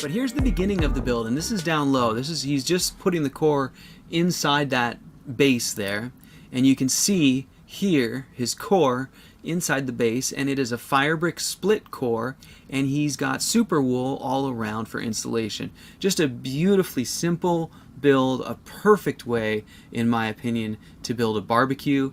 But here's the beginning of the build, and this is down low. He's just putting the core inside that base there, and you can see here his core inside the base, and it is a firebrick split core, and he's got super wool all around for insulation. Just a beautifully simple build, a perfect way, in my opinion, to build a barbecue.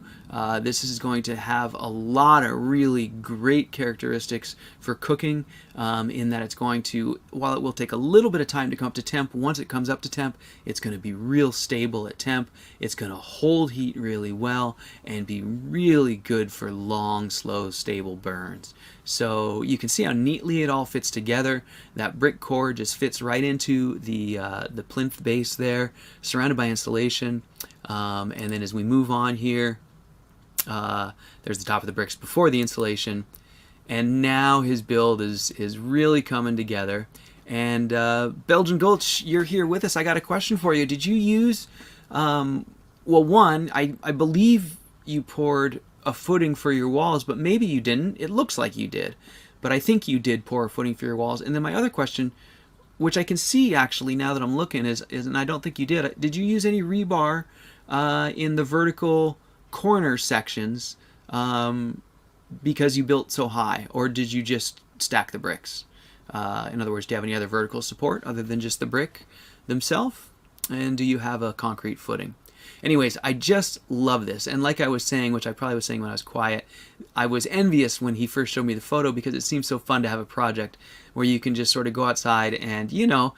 This is going to have a lot of really great characteristics for cooking, in that it's going to, while it will take a little bit of time to come up to temp, once it comes up to temp, it's going to be real stable at temp. It's going to hold heat really well and be really good for long, slow, stable burns. So you can see how neatly it all fits together. That brick core just fits right into the plinth base there, surrounded by insulation. And then as we move on here, there's the top of the bricks before the insulation. And now his build is really coming together. And Belgian Gulch, you're here with us. I got a question for you. Did you use, well, one, I believe you poured a footing for your walls, but maybe you didn't. It looks like you did, but I think you did pour a footing for your walls. And then my other question, which I can see actually now that I'm looking, is and I don't think you did you use any rebar in the vertical corner sections because you built so high, or did you just stack the bricks? In other words, do you have any other vertical support other than just the brick themselves? And do you have a concrete footing? Anyways, I just love this. And like I was saying, which I probably was saying when I was quiet, I was envious when he first showed me the photo because it seems so fun to have a project where you can just sort of go outside and, you know,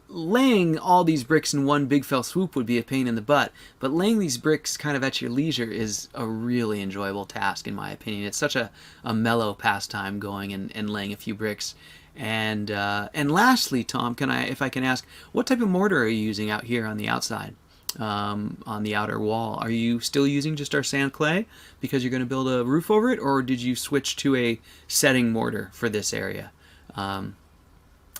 laying all these bricks in one big fell swoop would be a pain in the butt. But laying these bricks kind of at your leisure is a really enjoyable task, in my opinion. It's such a mellow pastime going and laying a few bricks. And lastly, Tom, if I can ask, what type of mortar are you using out here on the outside? On the outer wall, are you still using just our sand clay because you're going to build a roof over it, or did you switch to a setting mortar for this area? And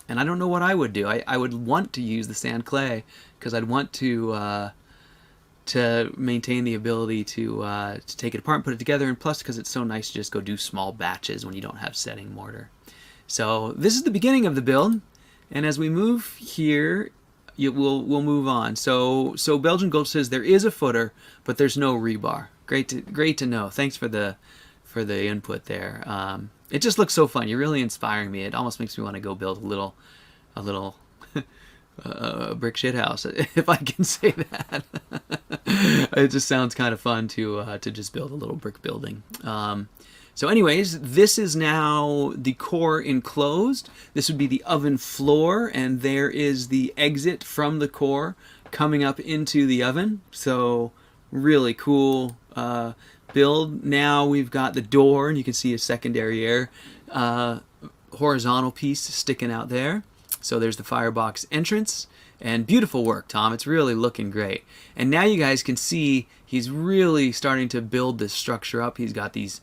I don't know what I would do. I would want to use the sand clay because I'd want to maintain the ability to take it apart and put it together, and plus because it's so nice to just go do small batches when you don't have setting mortar. So this is the beginning of the build, and as we move here, we'll move on. So Belgian Gulch says there is a footer, but there's no rebar. Great to know. Thanks for the input there. It just looks so fun. You're really inspiring me. It almost makes me want to go build a little brick shit house, if I can say that. It just sounds kind of fun to just build a little brick building. So anyways, this is now the core enclosed. This would be the oven floor, and there is the exit from the core coming up into the oven. So really cool build. Now we've got the door, and you can see a secondary air horizontal piece sticking out there. So there's the firebox entrance, and beautiful work, Tom. It's really looking great. And now you guys can see he's really starting to build this structure up. He's got these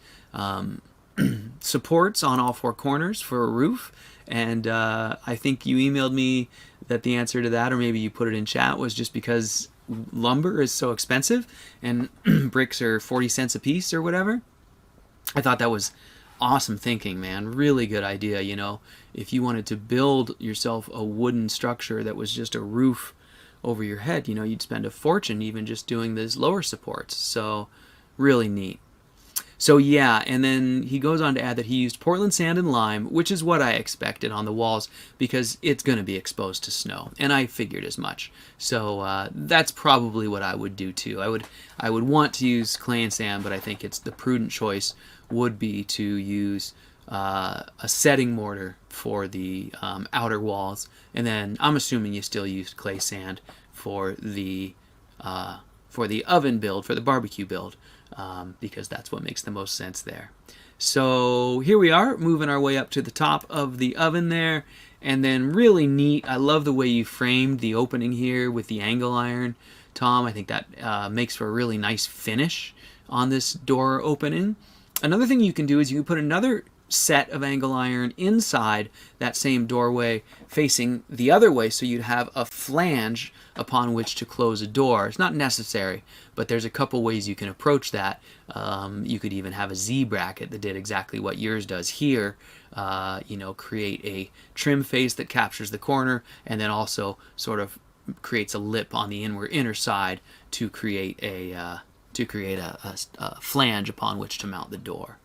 supports on all four corners for a roof, and I think you emailed me that the answer to that, or maybe you put it in chat, was just because lumber is so expensive and bricks are 40 cents a piece or whatever. I thought that was awesome thinking, man. Really good idea. You know, if you wanted to build yourself a wooden structure that was just a roof over your head, you know, you'd spend a fortune even just doing those lower supports. So really neat. So yeah, and then he goes on to add that he used Portland sand and lime, which is what I expected on the walls because it's going to be exposed to snow, and I figured as much. So that's probably what I would do too. I would want to use clay and sand, but I think it's the prudent choice would be to use a setting mortar for the outer walls, and then I'm assuming you still used clay sand for the oven build, for the barbecue build. Because that's what makes the most sense there. So here we are, moving our way up to the top of the oven there, and then really neat. I love the way you framed the opening here with the angle iron, Tom. I think that makes for a really nice finish on this door opening. Another thing you can do is you can put another set of angle iron inside that same doorway facing the other way, so you'd have a flange upon which to close a door. It's not necessary, but there's a couple ways you can approach that. You could even have a Z bracket that did exactly what yours does here. Create a trim face that captures the corner, and then also sort of creates a lip on the inner side to create a flange upon which to mount the door.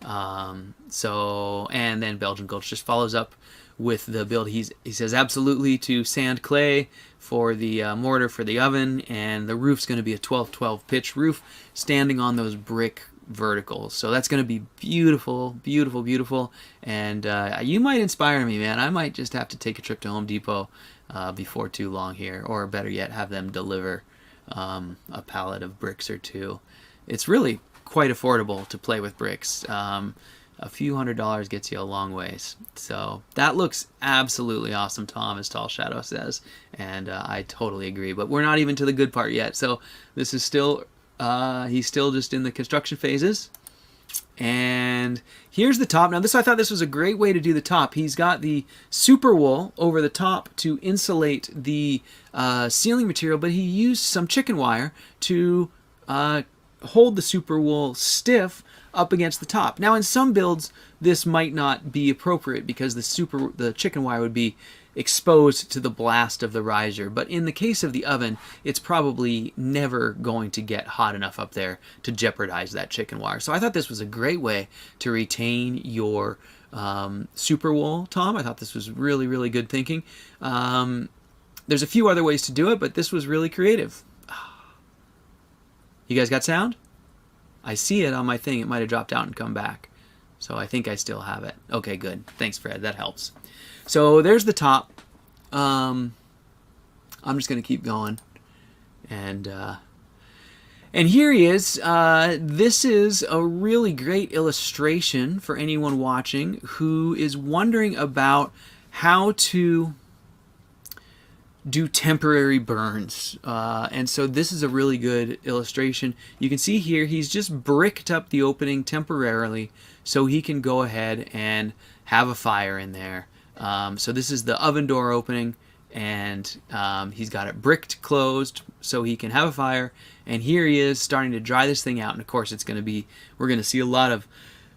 And then Belgian Gulch just follows up with the build. He says absolutely to sand clay for the mortar for the oven, and the roof's going to be a 12-12 pitch roof standing on those brick verticals. So that's going to be beautiful, beautiful, beautiful. And you might inspire me, man. I might just have to take a trip to Home Depot before too long here, or better yet, have them deliver a pallet of bricks or two. It's really quite affordable to play with bricks. A few $100s gets you a long ways. So that looks absolutely awesome, Tom, as Tall Shadow says, and I totally agree. But we're not even to the good part yet. So this is still he's still just in the construction phases. And here's the top. Now I thought this was a great way to do the top. He's got the super wool over the top to insulate the ceiling material, but he used some chicken wire to hold the super wool stiff up against the top. Now in some builds this might not be appropriate because the chicken wire would be exposed to the blast of the riser, but in the case of the oven it's probably never going to get hot enough up there to jeopardize that chicken wire. So I thought this was a great way to retain your super wool, Tom. I thought this was really, really good thinking. There's a few other ways to do it, but this was really creative. You guys got sound? I see it on my thing. It might have dropped out and come back. So I think I still have it. Okay, good. Thanks, Fred. That helps. So there's the top. I'm just going to keep going. And here he is. This is a really great illustration for anyone watching who is wondering about how to do temporary burns, and so this is a really good illustration. You can see here he's just bricked up the opening temporarily so he can go ahead and have a fire in there. So this is the oven door opening, and he's got it bricked closed so he can have a fire, and here he is starting to dry this thing out. And of course we're going to see a lot of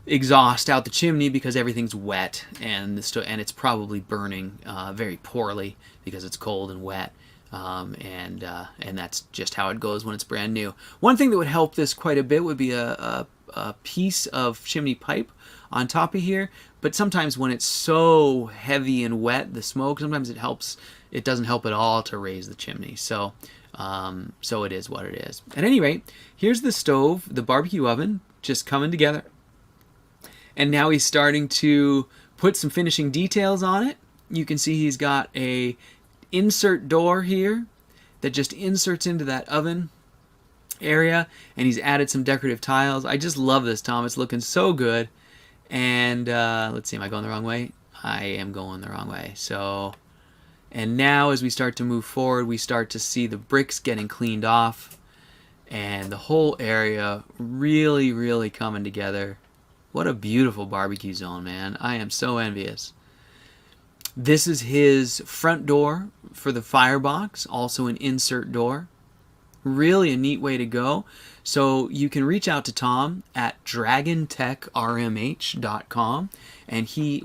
exhaust out the chimney because everything's wet, and it's probably burning very poorly because it's cold and wet, and that's just how it goes when it's brand new. One thing that would help this quite a bit would be a piece of chimney pipe on top of here, but sometimes when it's so heavy and wet, the smoke, sometimes it doesn't help at all to raise the chimney. So it is what it is. At any rate, here's the stove, the barbecue oven, just coming together. And now he's starting to put some finishing details on it. You can see he's got a insert door here that just inserts into that oven area, and he's added some decorative tiles. I just love this, Tom. It's looking so good. And let's see, am I going the wrong way? I am going the wrong way. So, and now as we start to move forward, we start to see the bricks getting cleaned off and the whole area really, really coming together. What a beautiful barbecue zone, man. I am so envious. This is his front door for the firebox, also an insert door. Really a neat way to go. So you can reach out to Tom at dragontechrmh.com, and he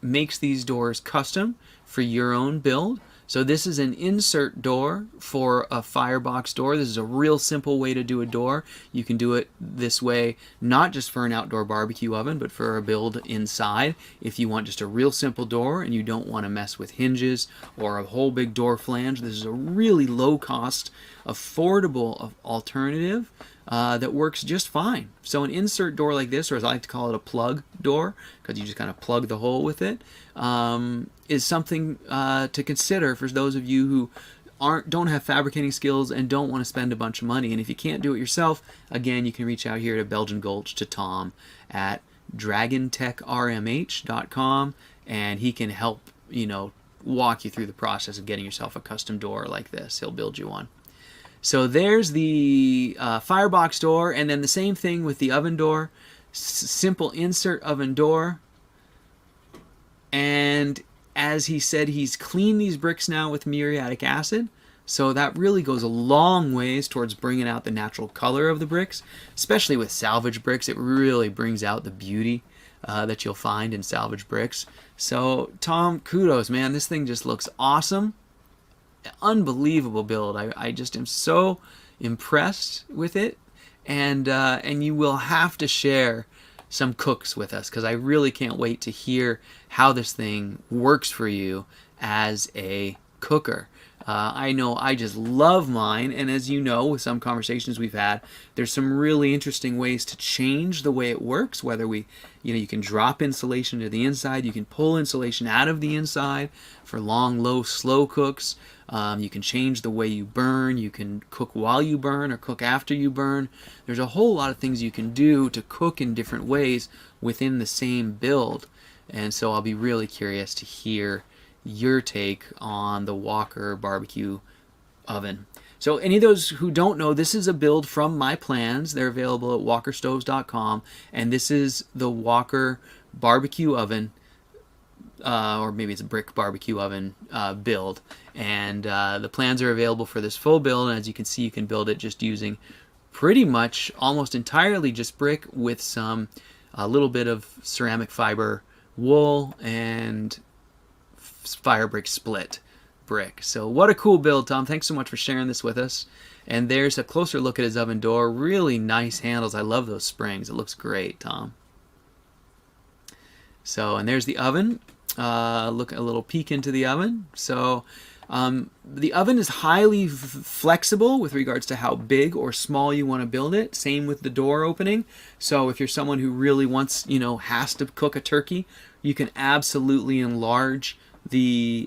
makes these doors custom for your own build. So this is an insert door for a firebox door. This is a real simple way to do a door. You can do it this way, not just for an outdoor barbecue oven, but for a build inside. If you want just a real simple door and you don't want to mess with hinges or a whole big door flange, this is a really low cost, affordable alternative that works just fine. So an insert door like this, or as I like to call it, a plug door, because you just kind of plug the hole with it, is something to consider for those of you who don't have fabricating skills and don't want to spend a bunch of money. And if you can't do it yourself, again, you can reach out here to Belgian Gulch to Tom at dragontechrmh.com, and he can help walk you through the process of getting yourself a custom door like this. He'll build you one. So there's the firebox door, and then the same thing with the oven door. Simple insert oven door. And as he said, he's cleaned these bricks now with muriatic acid. So that really goes a long ways towards bringing out the natural color of the bricks, especially with salvage bricks. It really brings out the beauty that you'll find in salvage bricks. So Tom, kudos, man. This thing just looks awesome. Unbelievable build. I just am so impressed with it. And you will have to share some cooks with us, because I really can't wait to hear how this thing works for you as a cooker. I know I just love mine, and as you know, with some conversations we've had, there's some really interesting ways to change the way it works, whether you can drop insulation to the inside, you can pull insulation out of the inside for long, low, slow cooks. You can change the way you burn, you can cook while you burn or cook after you burn. There's a whole lot of things you can do to cook in different ways within the same build. And so I'll be really curious to hear your take on the Walker barbecue oven. So any of those who don't know, this is a build from my plans. They're available at walkerstoves.com, and this is the Walker barbecue oven, or maybe it's a brick barbecue oven build. And the plans are available for this full build, and as you can see, you can build it just using pretty much almost entirely just brick with a little bit of ceramic fiber wool and fire brick split brick. So what a cool build, Tom. Thanks so much for sharing this with us. And there's a closer look at his oven door. Really nice handles. I love those springs. It looks great, Tom. So, and there's the oven. Look, a little peek into the oven. So the oven is highly flexible with regards to how big or small you want to build it. Same with the door opening. So if you're someone who really wants, has to cook a turkey, you can absolutely enlarge the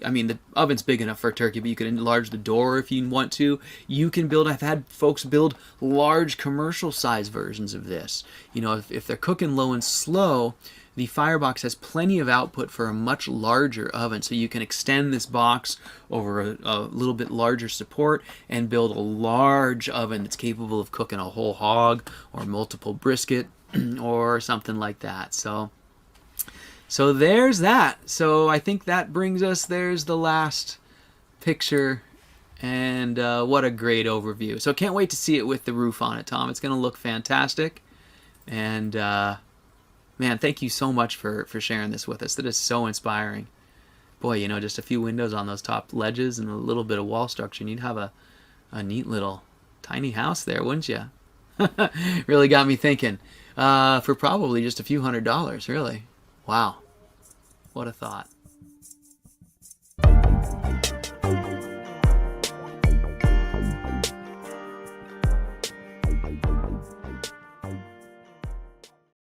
oven's big enough for a turkey, but you can enlarge the door if you want to. You can build, I've had folks build large commercial size versions of this. If they're cooking low and slow, the Firebox has plenty of output for a much larger oven, so you can extend this box over a little bit larger support and build a large oven that's capable of cooking a whole hog or multiple brisket or something like that. So there's that. So I think that brings us, there's the last picture, and what a great overview. So can't wait to see it with the roof on it, Tom. It's going to look fantastic. And man, thank you so much for sharing this with us. That is so inspiring. Boy, just a few windows on those top ledges and a little bit of wall structure, and you'd have a neat little tiny house there, wouldn't you? Really got me thinking. For probably just a few $100s, really. Wow. What a thought.